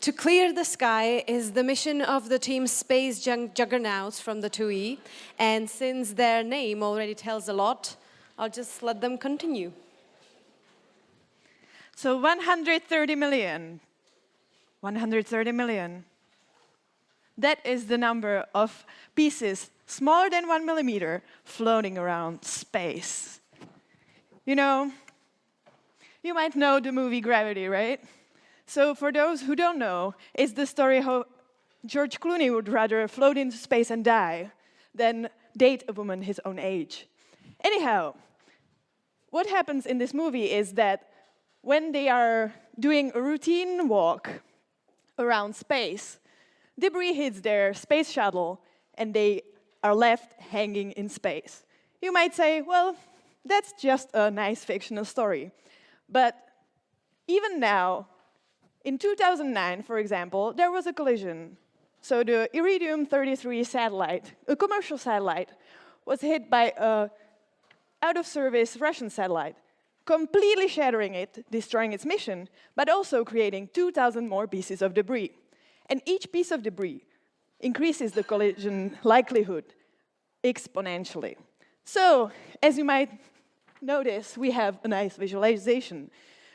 To clear the sky is the mission of the team Space Juggernauts from the TUI. And since their name already tells a lot, I'll just let them continue. So 130 million. 130 million. That is the number of pieces smaller than 1 millimeter floating around space. You know, you might know the movie Gravity, right? So for those who don't know, it's the story how George Clooney would rather float into space and die than date a woman his own age. Anyhow, what happens in this movie is that when they are doing a routine walk around space, debris hits their space shuttle and they are left hanging in space. You might say, well, that's just a nice fictional story. But even now, in 2009, for example, there was a collision. So the Iridium 33 satellite, a commercial satellite, was hit by an out-of-service Russian satellite, completely shattering it, destroying its mission, but also creating 2,000 more pieces of debris. And each piece of debris increases the collision likelihood exponentially. So, as you might notice, we have a nice visualization.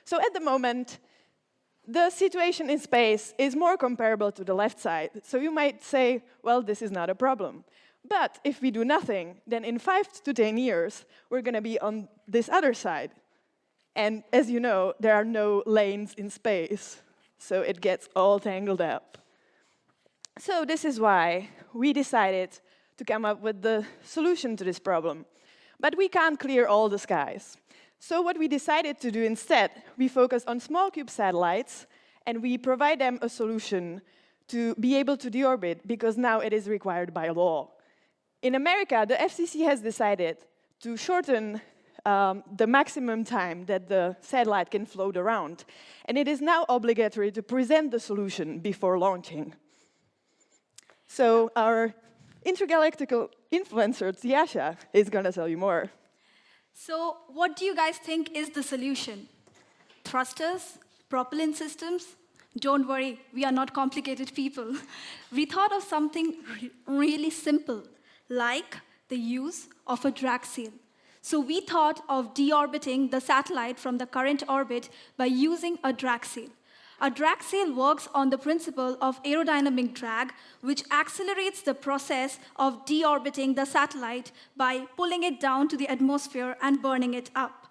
So at the moment, the situation in space is more comparable to the left side. So you might say, well, this is not a problem. But if we do nothing, then in 5 to 10 years, we're going to be on this other side. And as you know, there are no lanes in space, so it gets all tangled up. So this is why we decided to come up with the solution to this problem. But we can't clear all the skies. So what we decided to do instead, we focus on small cube satellites, and we provide them a solution to be able to deorbit, because now it is required by law. In America, the FCC has decided to shorten the maximum time that the satellite can float around. And it is now obligatory to present the solution before launching. So our intergalactic influencer, Tiasha, is going to tell you more. So what do you guys think is the solution? Thrusters? Propellant systems? Don't worry, we are not complicated people. We thought of something really simple, like the use of a drag sail. So we thought of deorbiting the satellite from the current orbit by using a drag sail. A drag sail works on the principle of aerodynamic drag, which accelerates the process of deorbiting the satellite by pulling it down to the atmosphere and burning it up.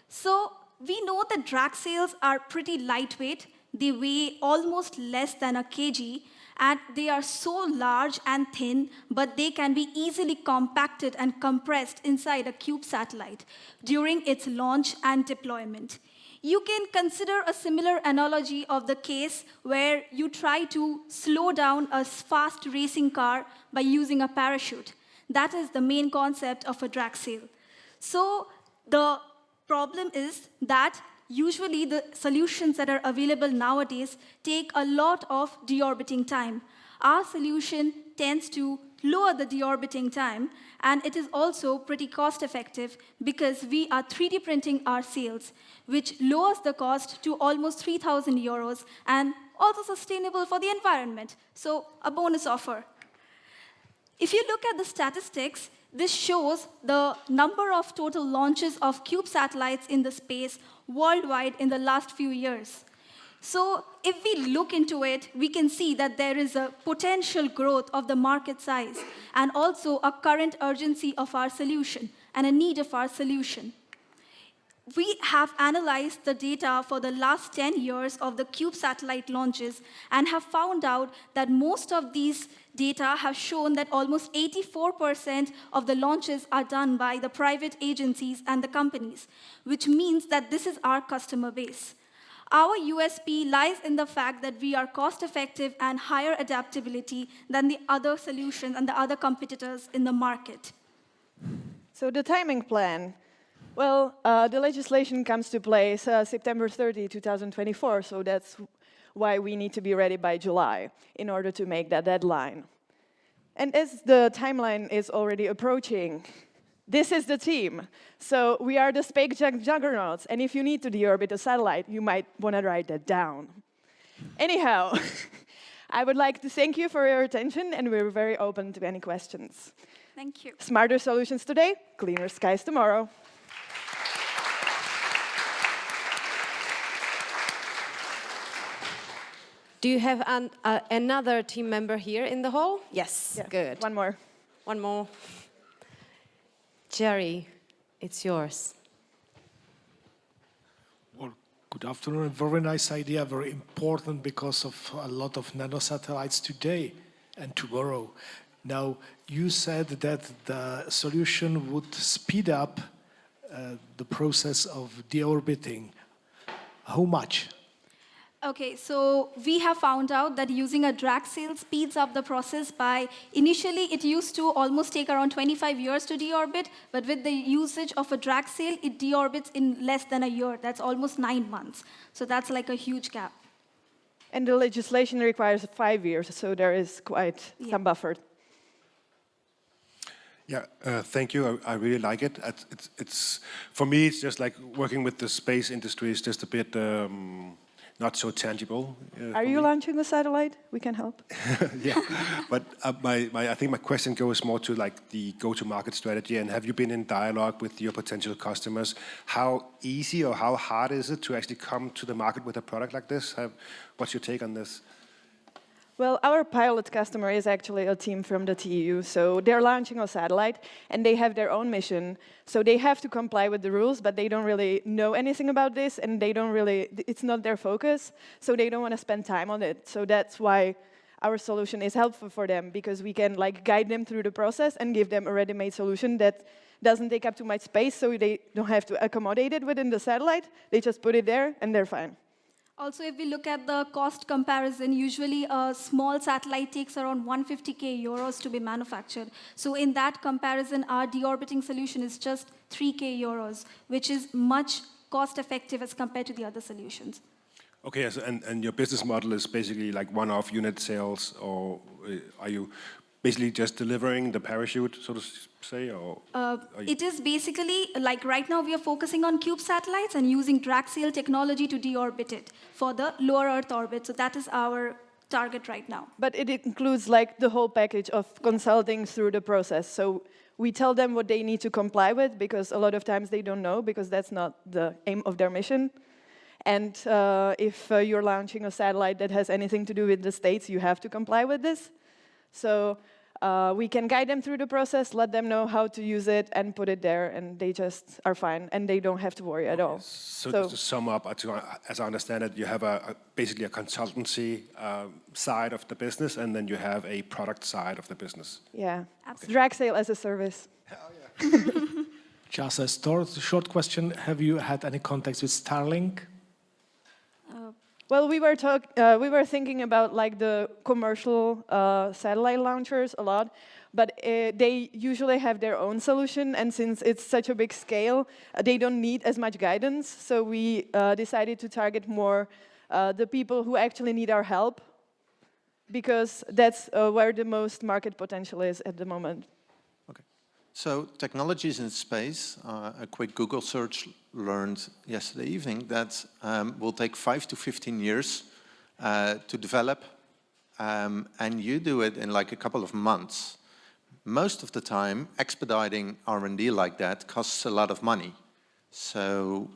So we know that drag sails are pretty lightweight. They weigh almost less than a kg, and they are so large and thin, but they can be easily compacted and compressed inside a cube satellite during its launch and deployment. You can consider a similar analogy of the case where you try to slow down a fast racing car by using a parachute. That is the main concept of a drag sail. So the problem is that usually the solutions that are available nowadays take a lot of deorbiting time. Our solution tends to lower the deorbiting time, and it is also pretty cost-effective because we are 3D printing our sails, which lowers the cost to almost 3,000 euros and also sustainable for the environment. So a bonus offer. If you look at the statistics, this shows the number of total launches of cube satellites in the space worldwide in the last few years. So if we look into it, we can see that there is a potential growth of the market size and also a current urgency of our solution and a need of our solution. We have analyzed the data for the last 10 years of the cube satellite launches and have found out that most of these data have shown that almost 84% of the launches are done by the private agencies and the companies, which means that this is our customer base. Our USP lies in the fact that we are cost-effective and higher adaptability than the other solutions and the other competitors in the market. So the timing plan. Well, the legislation comes to place September 30, 2024, so that's why we need to be ready by July in order to make that deadline. And as the timeline is already approaching, this is the team. So we are the space Juggernauts, and if you need to deorbit a satellite, you might want to write that down. Anyhow, I would like to thank you for your attention, and we're very open to any questions. Thank you. Smarter solutions today, cleaner skies tomorrow. Do you have another team member here in the hall? Yes, Yeah, good. One more. One more. Jerry, it's yours. Well, good afternoon. A very nice idea, very important because of a lot of nanosatellites today and tomorrow. Now, you said that the solution would speed up the process of deorbiting. How much? Okay, so we have found out that using a drag sail speeds up the process by, initially it used to almost take around 25 years to deorbit, but with the usage of a drag sail, it deorbits in less than a year. That's almost 9 months. So that's like a huge gap. And the legislation requires 5 years, so there is quite some buffer. Yeah, thank you. I really like it. It's for me, it's just like working with the space industry is just a bit not so tangible. Are you launching a satellite? We can help. Yeah, but I think my question goes more to like the go-to-market strategy. And have you been in dialogue with your potential customers? How easy or how hard is it to actually come to the market with a product like this? What's your take on this? Well, our pilot customer is actually a team from the TU, so they're launching a satellite, and they have their own mission. So they have to comply with the rules, but they don't really know anything about this, and they don't really, it's not their focus, so they don't want to spend time on it. So that's why our solution is helpful for them, because we can like guide them through the process and give them a ready-made solution that doesn't take up too much space, so they don't have to accommodate it within the satellite. They just put it there, and they're fine. Also, if we look at the cost comparison, usually a small satellite takes around 150K euros to be manufactured. So in that comparison, our deorbiting solution is just 3K euros, which is much cost effective as compared to the other solutions. Okay, yes, and your business model is basically like one-off unit sales, or are you basically just delivering the parachute, so to say, or? It is basically, like right now we are focusing on cube satellites and using drag sail technology to deorbit it for the lower Earth orbit. So that is our target right now. But it includes like the whole package of consulting through the process. So we tell them what they need to comply with, because a lot of times they don't know, because that's not the aim of their mission. And if you're launching a satellite that has anything to do with the States, you have to comply with this. So we can guide them through the process, let them know how to use it, and put it there, and they just are fine, and they don't have to worry at all. So to sum up, as I understand it, you have basically a consultancy side of the business, and then you have a product side of the business. Yeah, Absolutely. drag sail as a service. Just a short question. Have you had any contacts with Starlink? Well, we were thinking about like the commercial satellite launchers a lot, but they usually have their own solution, and since it's such a big scale, they don't need as much guidance. So we decided to target more the people who actually need our help, because that's where the most market potential is at the moment. So technologies in space, a quick Google search learned yesterday evening that will take 5 to 15 years to develop, and you do it in like a couple of months. Most of the time, expediting R&D like that costs a lot of money. So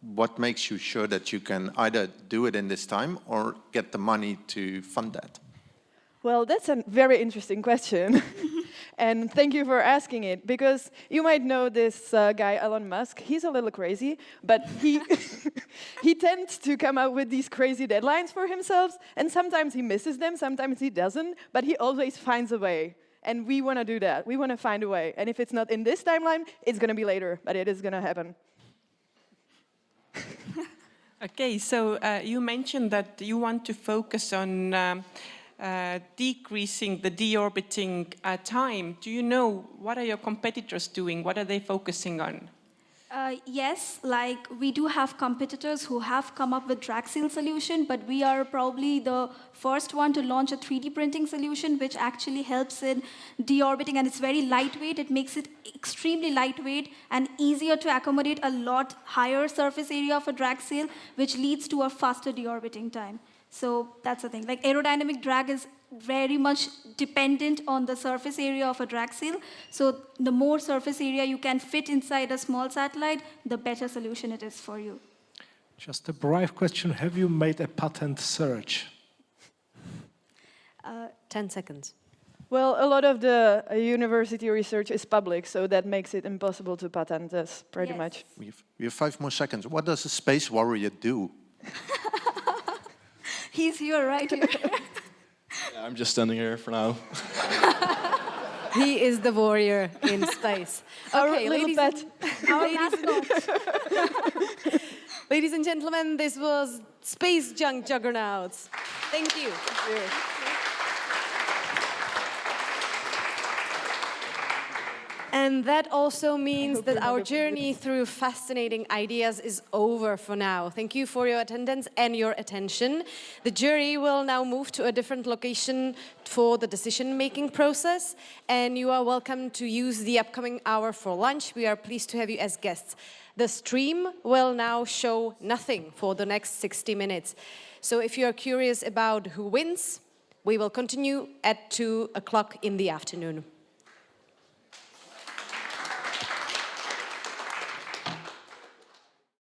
what makes you sure that you can either do it in this time or get the money to fund that? Well, that's a very interesting question. And thank you for asking it, because you might know this guy, Elon Musk. He's a little crazy, but he tends to come up with these crazy deadlines for himself, and sometimes he misses them, sometimes he doesn't, but he always finds a way. And we want to do that. We want to find a way. And if it's not in this timeline, it's going to be later, but it is going to happen. Okay, so you mentioned that you want to focus on decreasing the deorbiting time. Do you know what are your competitors doing? What are they focusing on? Yes, like we do have competitors who have come up with drag seal solution, but we are probably the first one to launch a 3D printing solution, which actually helps in deorbiting, and it's very lightweight. It makes it extremely lightweight and easier to accommodate a lot higher surface area of a drag seal, which leads to a faster deorbiting time. So that's the thing. Like aerodynamic drag is very much dependent on the surface area of a drag seal. So the more surface area you can fit inside a small satellite, the better solution it is for you. Just a brief question. Have you made a patent search? 10 seconds. Well, a lot of the university research is public, so that makes it impossible to patent this, pretty Yes. much. We have 5 more seconds. What does a space warrior do? He's here, right here. I'm just standing here for now. He is the warrior in space. Our Okay, little ladies, pet. Our mascot. ladies and gentlemen, this was Space Junk Juggernauts. Thank you. And that also means that our journey through fascinating ideas is over for now. Thank you for your attendance and your attention. The jury will now move to a different location for the decision-making process, and you are welcome to use the upcoming hour for lunch. We are pleased to have you as guests. The stream will now show nothing for the next 60 minutes. So if you are curious about who wins, we will continue at 2 o'clock in the afternoon.